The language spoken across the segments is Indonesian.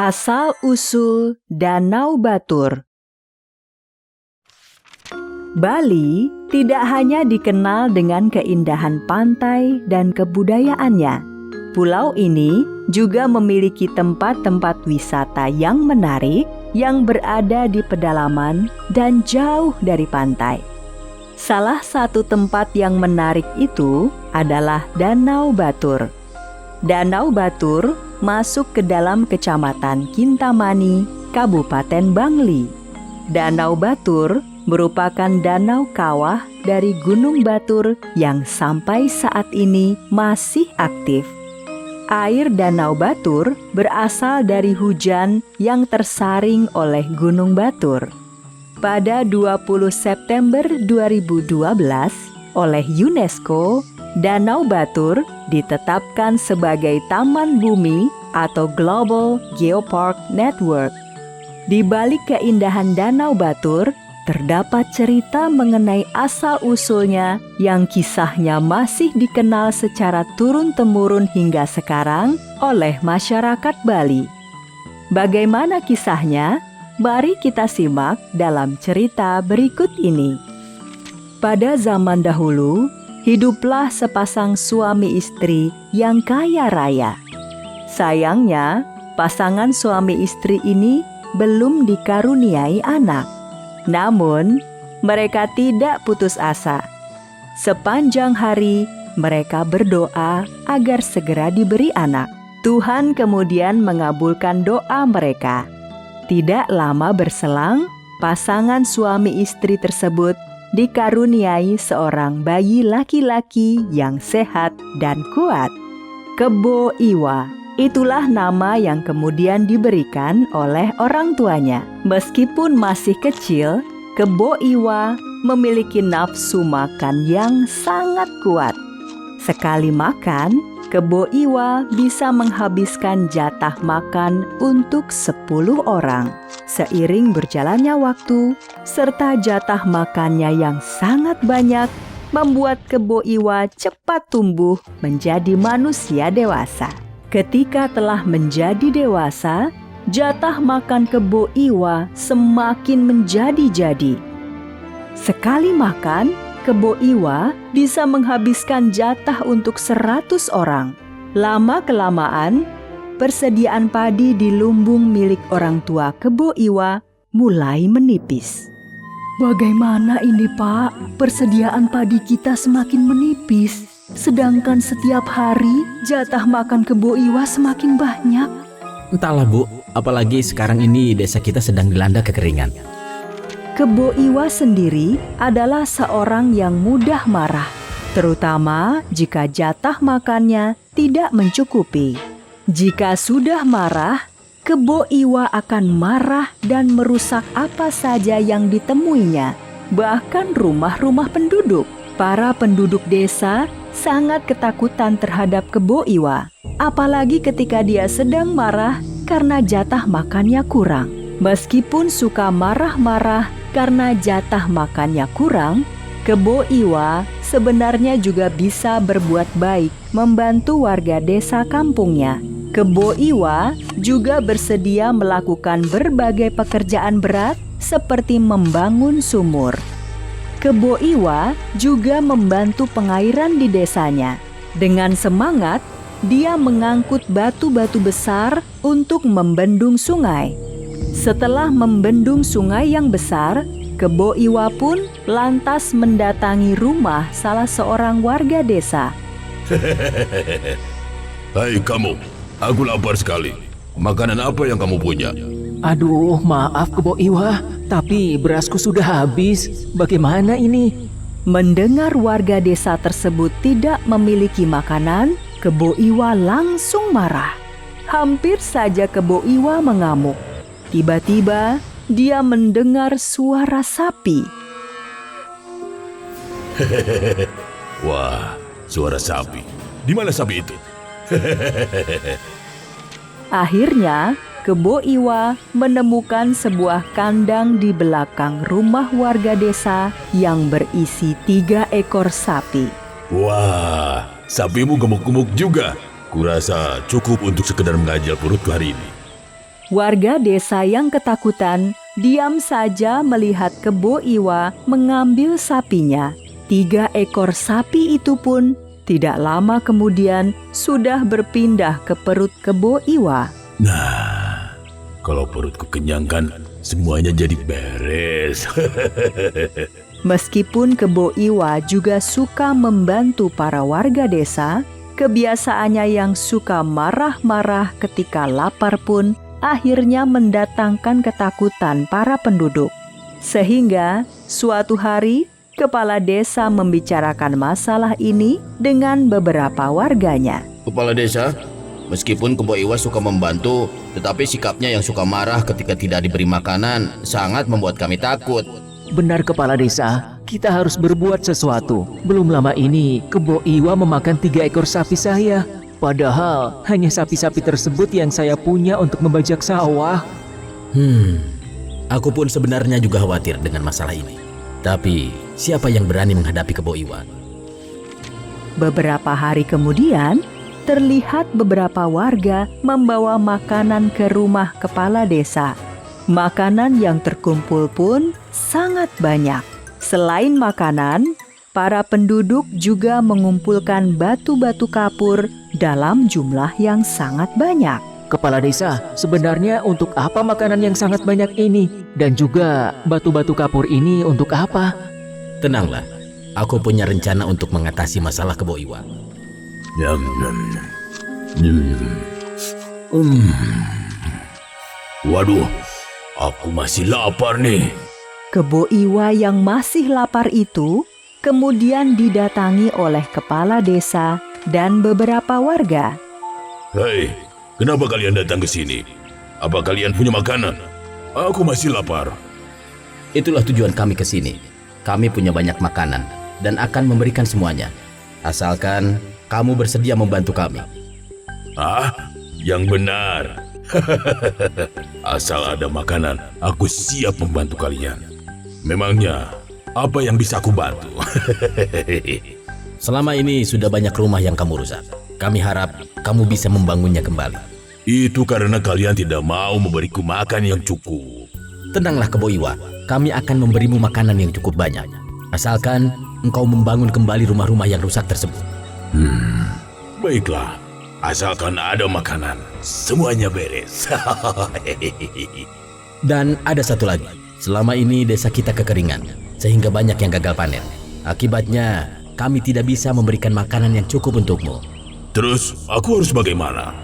Asal-usul Danau Batur. Bali tidak hanya dikenal dengan keindahan pantai dan kebudayaannya. Pulau ini juga memiliki tempat-tempat wisata yang menarik yang berada di pedalaman dan jauh dari pantai. Salah satu tempat yang menarik itu adalah Danau Batur. Danau Batur masuk ke dalam Kecamatan Kintamani, Kabupaten Bangli. Danau Batur merupakan danau kawah dari Gunung Batur yang sampai saat ini masih aktif. Air Danau Batur berasal dari hujan yang tersaring oleh Gunung Batur. Pada 20 September 2012, oleh UNESCO, Danau Batur ditetapkan sebagai Taman Bumi atau Global Geopark Network. Di balik keindahan Danau Batur, terdapat cerita mengenai asal-usulnya yang kisahnya masih dikenal secara turun-temurun hingga sekarang oleh masyarakat Bali. Bagaimana kisahnya? Mari kita simak dalam cerita berikut ini. Pada zaman dahulu, hiduplah sepasang suami istri yang kaya raya. Sayangnya, pasangan suami istri ini belum dikaruniai anak. Namun, mereka tidak putus asa. Sepanjang hari, mereka berdoa agar segera diberi anak. Tuhan kemudian mengabulkan doa mereka. Tidak lama berselang, pasangan suami istri tersebut dikaruniai seorang bayi laki-laki yang sehat dan kuat. Kebo Iwa, itulah nama yang kemudian diberikan oleh orang tuanya. Meskipun masih kecil, Kebo Iwa memiliki nafsu makan yang sangat kuat. Sekali makan, Kebo Iwa bisa menghabiskan jatah makan untuk 10 orang. Seiring berjalannya waktu, serta jatah makannya yang sangat banyak, membuat Kebo Iwa cepat tumbuh menjadi manusia dewasa. Ketika telah menjadi dewasa, jatah makan Kebo Iwa semakin menjadi-jadi. Sekali makan, Kebo Iwa bisa menghabiskan jatah untuk 100 orang. Lama-kelamaan, persediaan padi di lumbung milik orang tua Kebo Iwa mulai menipis. Bagaimana ini, Pak? Persediaan padi kita semakin menipis, sedangkan setiap hari jatah makan Kebo Iwa semakin banyak. Entahlah, Bu, apalagi sekarang ini desa kita sedang dilanda kekeringan. Kebo Iwa sendiri adalah seorang yang mudah marah, terutama jika jatah makannya tidak mencukupi. Jika sudah marah, Kebo Iwa akan marah dan merusak apa saja yang ditemuinya, bahkan rumah-rumah penduduk. Para penduduk desa sangat ketakutan terhadap Kebo Iwa, apalagi ketika dia sedang marah karena jatah makannya kurang. Meskipun suka marah-marah karena jatah makannya kurang, Kebo Iwa sebenarnya juga bisa berbuat baik membantu warga desa kampungnya. Kebo Iwa juga bersedia melakukan berbagai pekerjaan berat seperti membangun sumur. Kebo Iwa juga membantu pengairan di desanya. Dengan semangat, dia mengangkut batu-batu besar untuk membendung sungai. Setelah membendung sungai yang besar, Kebo Iwa pun lantas mendatangi rumah salah seorang warga desa. Hai kamu, aku lapar sekali. Makanan apa yang kamu punya? Aduh, maaf Kebo Iwa, tapi berasku sudah habis. Bagaimana ini? Mendengar warga desa tersebut tidak memiliki makanan, Kebo Iwa langsung marah. Hampir saja Kebo Iwa mengamuk. Tiba-tiba, dia mendengar suara sapi. Wah, suara sapi. Di mana sapi itu? Akhirnya, Kebo Iwa menemukan sebuah kandang di belakang rumah warga desa yang berisi 3 ekor sapi. Wah, sapimu gemuk-gemuk juga. Kurasa cukup untuk sekedar mengajal perutku hari ini. Warga desa yang ketakutan diam saja melihat Kebo Iwa mengambil sapinya. 3 ekor sapi itu pun tidak lama kemudian sudah berpindah ke perut Kebo Iwa. Nah, kalau perutku kenyang kan semuanya jadi beres. Meskipun Kebo Iwa juga suka membantu para warga desa, kebiasaannya yang suka marah-marah ketika lapar pun akhirnya mendatangkan ketakutan para penduduk. Sehingga suatu hari kepala desa membicarakan masalah ini dengan beberapa warganya. Kepala desa, meskipun Kebo Iwa suka membantu, tetapi sikapnya yang suka marah ketika tidak diberi makanan sangat membuat kami takut. Benar kepala desa, kita harus berbuat sesuatu. Belum lama ini, Kebo Iwa memakan 3 ekor sapi saya. Padahal hanya sapi-sapi tersebut yang saya punya untuk membajak sawah. Aku pun sebenarnya juga khawatir dengan masalah ini. Tapi siapa yang berani menghadapi Kebo Iwa? Beberapa hari kemudian, terlihat beberapa warga membawa makanan ke rumah kepala desa. Makanan yang terkumpul pun sangat banyak. Selain makanan, para penduduk juga mengumpulkan batu-batu kapur dalam jumlah yang sangat banyak. Kepala desa, sebenarnya untuk apa makanan yang sangat banyak ini? Dan juga batu-batu kapur ini untuk apa? Tenanglah, aku punya rencana untuk mengatasi masalah Kebo Iwa. Nyam, nyam, nyam. Waduh, aku masih lapar nih. Kebo Iwa yang masih lapar itu kemudian didatangi oleh kepala desa dan beberapa warga. Hei, kenapa kalian datang ke sini? Apa kalian punya makanan? Aku masih lapar. Itulah tujuan kami ke sini. Kami punya banyak makanan dan akan memberikan semuanya. Asalkan kamu bersedia membantu kami. Ah, yang benar. Asal ada makanan, aku siap membantu kalian. Memangnya, apa yang bisa aku bantu? Selama ini sudah banyak rumah yang kamu rusak. Kami harap kamu bisa membangunnya kembali. Itu karena kalian tidak mau memberiku makan yang cukup. Tenanglah Kebo Iwa, kami akan memberimu makanan yang cukup banyak. Asalkan engkau membangun kembali rumah-rumah yang rusak tersebut. Baiklah, asalkan ada makanan, semuanya beres. Dan ada satu lagi, selama ini desa kita kekeringan, sehingga banyak yang gagal panen. Akibatnya, kami tidak bisa memberikan makanan yang cukup untukmu. Terus, aku harus bagaimana?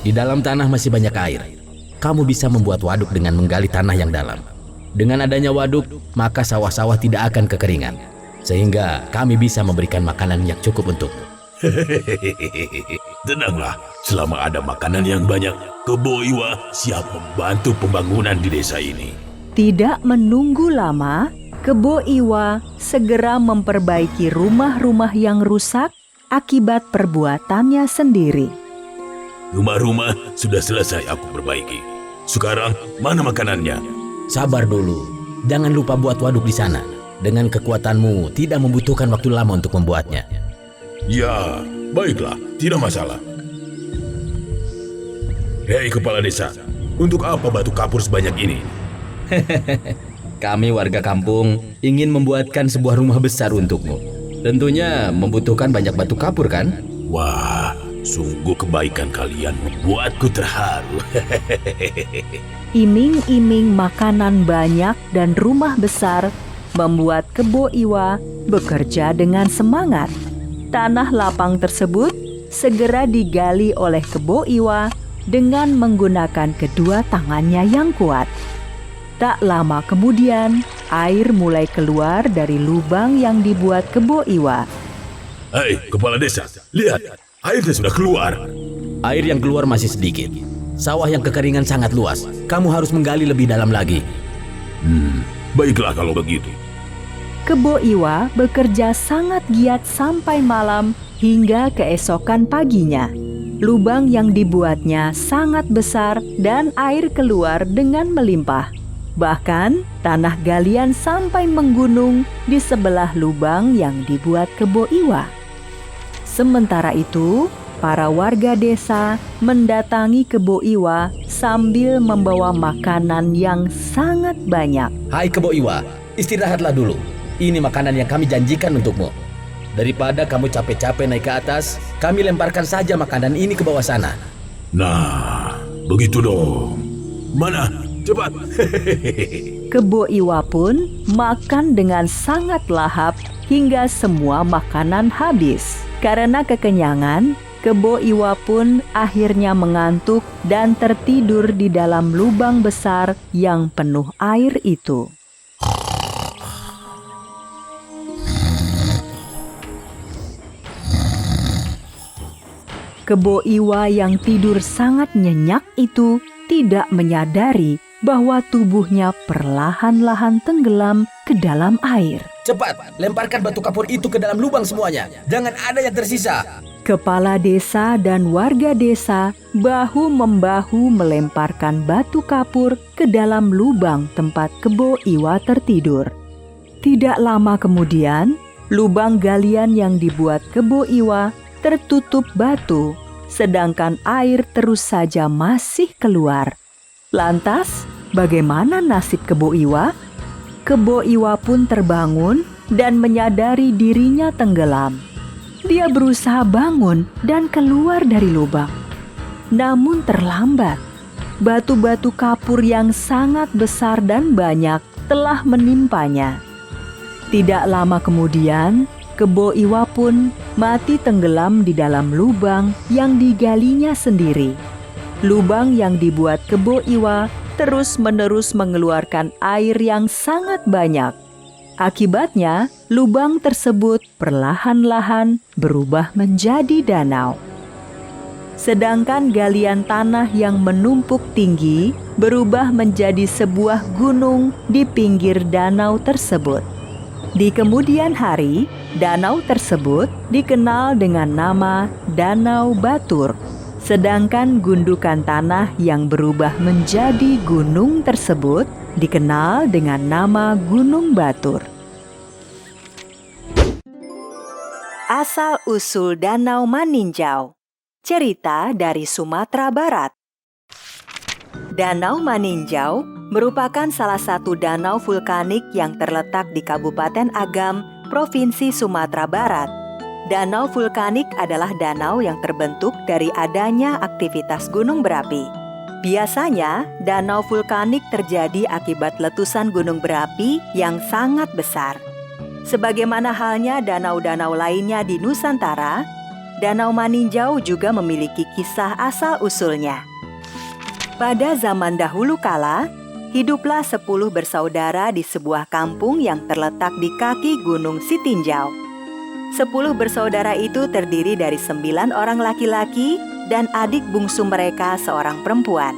Di dalam tanah masih banyak air. Kamu bisa membuat waduk dengan menggali tanah yang dalam. Dengan adanya waduk, maka sawah-sawah tidak akan kekeringan. Sehingga kami bisa memberikan makanan yang cukup untukmu. Tenanglah, selama ada makanan yang banyak, Kebo Iwa siap membantu pembangunan di desa ini. Tidak menunggu lama, Kebo Iwa segera memperbaiki rumah-rumah yang rusak akibat perbuatannya sendiri. Rumah-rumah sudah selesai aku perbaiki. Sekarang, mana makanannya? Sabar dulu, jangan lupa buat waduk di sana. Dengan kekuatanmu, tidak membutuhkan waktu lama untuk membuatnya. Ya, baiklah, tidak masalah. Hei kepala desa, untuk apa batu kapur sebanyak ini? Kami warga kampung ingin membuatkan sebuah rumah besar untukmu. Tentunya membutuhkan banyak batu kapur kan? Wah, sungguh kebaikan kalian membuatku terharu. Iming-iming makanan banyak dan rumah besar membuat Kebo Iwa bekerja dengan semangat. Tanah lapang tersebut segera digali oleh Kebo Iwa dengan menggunakan kedua tangannya yang kuat. Tak lama kemudian, air mulai keluar dari lubang yang dibuat Kebo Iwa. Hei, kepala desa, lihat, airnya sudah keluar. Air yang keluar masih sedikit. Sawah yang kekeringan sangat luas. Kamu harus menggali lebih dalam lagi. Baiklah kalau begitu. Kebo Iwa bekerja sangat giat sampai malam hingga keesokan paginya. Lubang yang dibuatnya sangat besar dan air keluar dengan melimpah. Bahkan tanah galian sampai menggunung di sebelah lubang yang dibuat Kebo Iwa. Sementara itu, para warga desa mendatangi Kebo Iwa sambil membawa makanan yang sangat banyak. Hai Kebo Iwa, istirahatlah dulu. Ini makanan yang kami janjikan untukmu. Daripada kamu capek-capek naik ke atas, kami lemparkan saja makanan ini ke bawah sana. Nah, begitu dong. Mana? Cepat. Kebo Iwa pun makan dengan sangat lahap hingga semua makanan habis. Karena kekenyangan, Kebo Iwa pun akhirnya mengantuk dan tertidur di dalam lubang besar yang penuh air itu. Kebo Iwa yang tidur sangat nyenyak itu tidak menyadari bahwa tubuhnya perlahan-lahan tenggelam ke dalam air. Cepat, lemparkan batu kapur itu ke dalam lubang semuanya. Jangan ada yang tersisa. Kepala desa dan warga desa bahu-membahu melemparkan batu kapur ke dalam lubang tempat Kebo Iwa tertidur. Tidak lama kemudian, lubang galian yang dibuat Kebo Iwa tertutup batu, sedangkan air terus saja masih keluar. Lantas, bagaimana nasib Kebo Iwa? Kebo Iwa pun terbangun dan menyadari dirinya tenggelam. Dia berusaha bangun dan keluar dari lubang. Namun terlambat. Batu-batu kapur yang sangat besar dan banyak telah menimpanya. Tidak lama kemudian, Kebo Iwa pun mati tenggelam di dalam lubang yang digalinya sendiri. Lubang yang dibuat Kebo Iwa terus-menerus mengeluarkan air yang sangat banyak. Akibatnya, lubang tersebut perlahan-lahan berubah menjadi danau. Sedangkan galian tanah yang menumpuk tinggi berubah menjadi sebuah gunung di pinggir danau tersebut. Di kemudian hari, danau tersebut dikenal dengan nama Danau Batur. Sedangkan gundukan tanah yang berubah menjadi gunung tersebut dikenal dengan nama Gunung Batur. Asal-usul Danau Maninjau. Cerita dari Sumatera Barat. Danau Maninjau merupakan salah satu danau vulkanik yang terletak di Kabupaten Agam, Provinsi Sumatera Barat. Danau vulkanik adalah danau yang terbentuk dari adanya aktivitas gunung berapi. Biasanya, danau vulkanik terjadi akibat letusan gunung berapi yang sangat besar. Sebagaimana halnya danau-danau lainnya di Nusantara, Danau Maninjau juga memiliki kisah asal-usulnya. Pada zaman dahulu kala, hiduplah 10 bersaudara di sebuah kampung yang terletak di kaki Gunung Sitinjau. 10 bersaudara itu terdiri dari 9 orang laki-laki dan adik bungsu mereka seorang perempuan.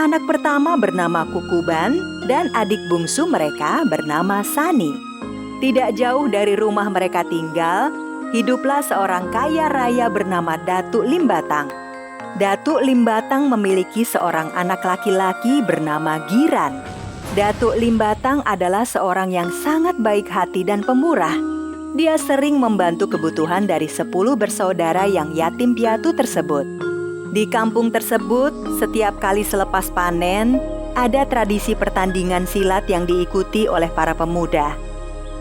Anak pertama bernama Kukuban dan adik bungsu mereka bernama Sani. Tidak jauh dari rumah mereka tinggal, hiduplah seorang kaya raya bernama Datuk Limbatang. Datuk Limbatang memiliki seorang anak laki-laki bernama Giran. Datuk Limbatang adalah seorang yang sangat baik hati dan pemurah. Dia sering membantu kebutuhan dari 10 bersaudara yang yatim piatu tersebut. Di kampung tersebut, setiap kali selepas panen, ada tradisi pertandingan silat yang diikuti oleh para pemuda.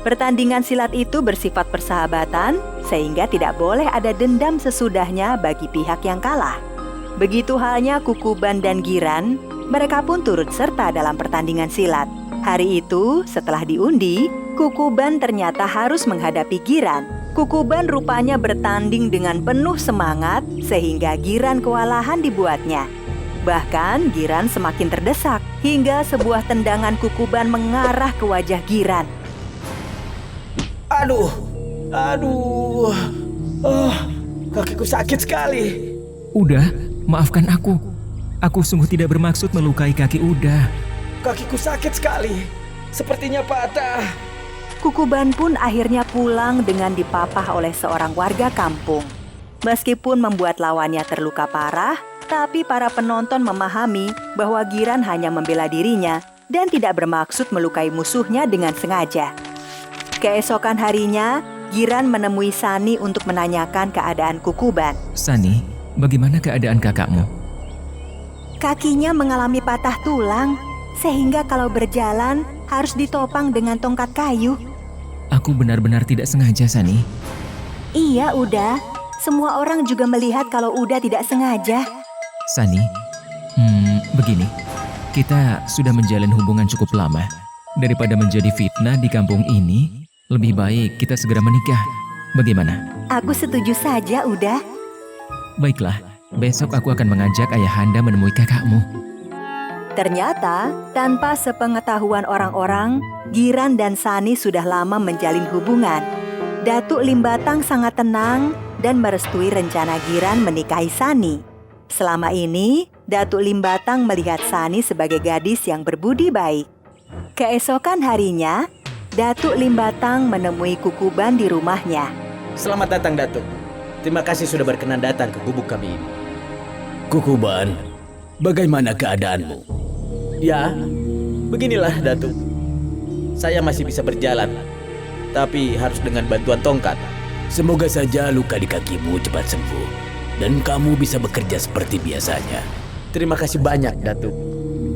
Pertandingan silat itu bersifat persahabatan, sehingga tidak boleh ada dendam sesudahnya bagi pihak yang kalah. Begitu halnya Kukuban dan Giran, mereka pun turut serta dalam pertandingan silat. Hari itu, setelah diundi, Kukuban ternyata harus menghadapi Giran. Kukuban rupanya bertanding dengan penuh semangat, sehingga Giran kewalahan dibuatnya. Bahkan Giran semakin terdesak, hingga sebuah tendangan Kukuban mengarah ke wajah Giran. Aduh, kakiku sakit sekali. Udah, maafkan aku. Aku sungguh tidak bermaksud melukai kaki Uda. Kakiku sakit sekali, sepertinya patah. Kukuban pun akhirnya pulang dengan dipapah oleh seorang warga kampung. Meskipun membuat lawannya terluka parah, tapi para penonton memahami bahwa Giran hanya membela dirinya dan tidak bermaksud melukai musuhnya dengan sengaja. Keesokan harinya, Giran menemui Sani untuk menanyakan keadaan Kukuban. Sani, bagaimana keadaan kakakmu? Kakinya mengalami patah tulang, sehingga kalau berjalan harus ditopang dengan tongkat kayu. Aku benar-benar tidak sengaja, Sani. Iya, Uda. Semua orang juga melihat kalau Uda tidak sengaja. Sani, begini. Kita sudah menjalin hubungan cukup lama. Daripada menjadi fitnah di kampung ini, lebih baik kita segera menikah. Bagaimana? Aku setuju saja, Uda. Baiklah, besok aku akan mengajak ayahanda menemui kakakmu. Ternyata, tanpa sepengetahuan orang-orang, Giran dan Sani sudah lama menjalin hubungan. Datuk Limbatang sangat tenang dan merestui rencana Giran menikahi Sani. Selama ini, Datuk Limbatang melihat Sani sebagai gadis yang berbudi baik. Keesokan harinya, Datuk Limbatang menemui Kukuban di rumahnya. Selamat datang, Datuk. Terima kasih sudah berkenan datang ke gubuk kami ini. Kukuban, bagaimana keadaanmu? Ya, beginilah, Datuk. Saya masih bisa berjalan, tapi harus dengan bantuan tongkat. Semoga saja luka di kakimu cepat sembuh dan kamu bisa bekerja seperti biasanya. Terima kasih banyak, Datuk.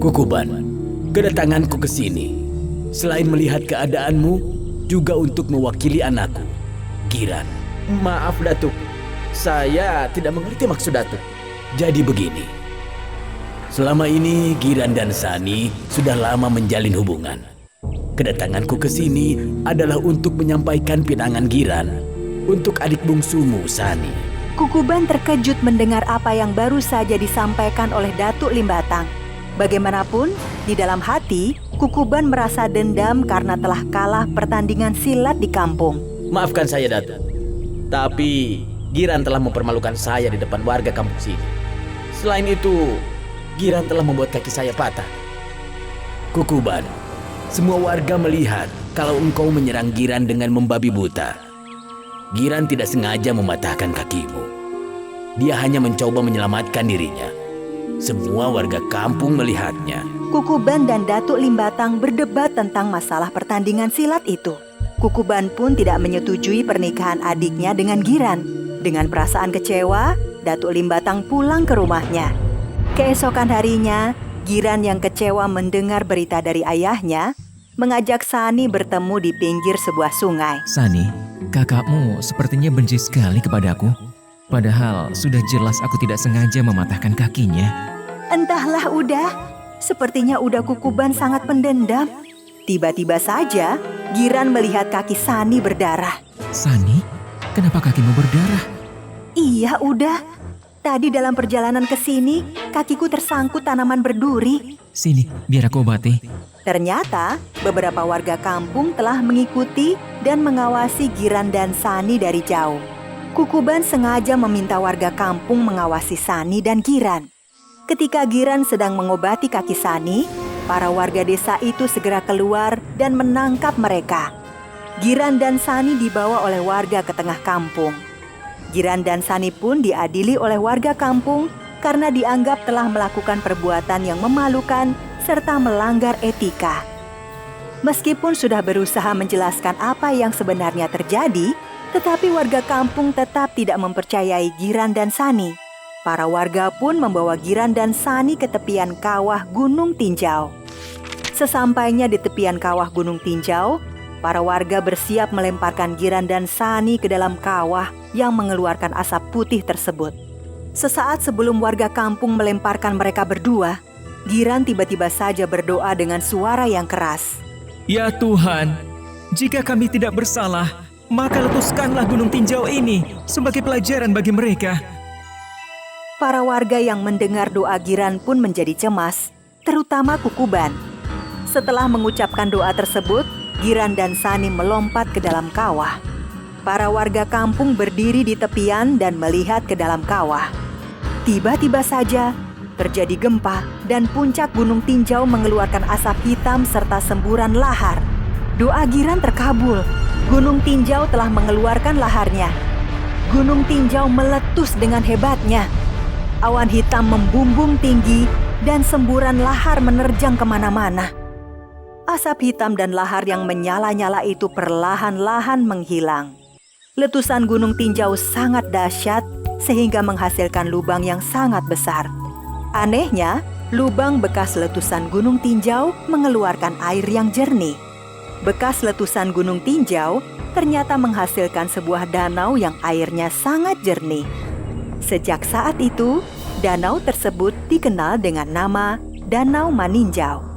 Kukuban, kedatanganku ke sini selain melihat keadaanmu juga untuk mewakili anakku, Giran. Maaf, Datuk. Saya tidak mengerti maksud Datuk. Jadi begini, selama ini Giran dan Sani sudah lama menjalin hubungan. Kedatanganku ke sini adalah untuk menyampaikan pinangan Giran untuk adik bungsumu, Sani. Kukuban terkejut mendengar apa yang baru saja disampaikan oleh Datuk Limbatang. Bagaimanapun, di dalam hati, Kukuban merasa dendam karena telah kalah pertandingan silat di kampung. Maafkan saya, Datuk. Tapi Giran telah mempermalukan saya di depan warga kampung sini. Selain itu, Giran telah membuat kaki saya patah. Kukuban, semua warga melihat kalau engkau menyerang Giran dengan membabi buta. Giran tidak sengaja mematahkan kakimu. Dia hanya mencoba menyelamatkan dirinya. Semua warga kampung melihatnya. Kukuban dan Datuk Limbatang berdebat tentang masalah pertandingan silat itu. Kukuban pun tidak menyetujui pernikahan adiknya dengan Giran. Dengan perasaan kecewa, Datuk Limbatang pulang ke rumahnya. Keesokan harinya, Giran yang kecewa mendengar berita dari ayahnya, mengajak Sani bertemu di pinggir sebuah sungai. Sani, kakakmu sepertinya benci sekali kepadaku. Padahal sudah jelas aku tidak sengaja mematahkan kakinya. Entahlah, Uda. Sepertinya Uda Kukuban sangat pendendam. Tiba-tiba saja, Giran melihat kaki Sani berdarah. Sani, kenapa kakimu berdarah? Iya, Uda. Tadi dalam perjalanan ke sini, kakiku tersangkut tanaman berduri. Sini, biar aku obati. Ternyata, beberapa warga kampung telah mengikuti dan mengawasi Giran dan Sani dari jauh. Kukuban sengaja meminta warga kampung mengawasi Sani dan Giran. Ketika Giran sedang mengobati kaki Sani, para warga desa itu segera keluar dan menangkap mereka. Giran dan Sani dibawa oleh warga ke tengah kampung. Giran dan Sani pun diadili oleh warga kampung karena dianggap telah melakukan perbuatan yang memalukan serta melanggar etika. Meskipun sudah berusaha menjelaskan apa yang sebenarnya terjadi, tetapi warga kampung tetap tidak mempercayai Giran dan Sani. Para warga pun membawa Giran dan Sani ke tepian kawah Gunung Tinjau. Sesampainya di tepian kawah Gunung Tinjau, para warga bersiap melemparkan Giran dan Sani ke dalam kawah yang mengeluarkan asap putih tersebut. Sesaat sebelum warga kampung melemparkan mereka berdua, Giran tiba-tiba saja berdoa dengan suara yang keras. Ya Tuhan, jika kami tidak bersalah, maka letuskanlah Gunung Tinjau ini sebagai pelajaran bagi mereka. Para warga yang mendengar doa Giran pun menjadi cemas, terutama Kukuban. Setelah mengucapkan doa tersebut, Giran dan Sani melompat ke dalam kawah. Para warga kampung berdiri di tepian dan melihat ke dalam kawah. Tiba-tiba saja terjadi gempa dan puncak Gunung Tinjau mengeluarkan asap hitam serta semburan lahar. Doa Giran terkabul. Gunung Tinjau telah mengeluarkan laharnya. Gunung Tinjau meletus dengan hebatnya. Awan hitam membumbung tinggi dan semburan lahar menerjang kemana-mana. Asap hitam dan lahar yang menyala-nyala itu perlahan-lahan menghilang. Letusan gunung tinjau sangat dahsyat sehingga menghasilkan lubang yang sangat besar. Anehnya, lubang bekas letusan gunung tinjau mengeluarkan air yang jernih. Bekas letusan gunung tinjau ternyata menghasilkan sebuah danau yang airnya sangat jernih. Sejak saat itu, danau tersebut dikenal dengan nama Danau Maninjau.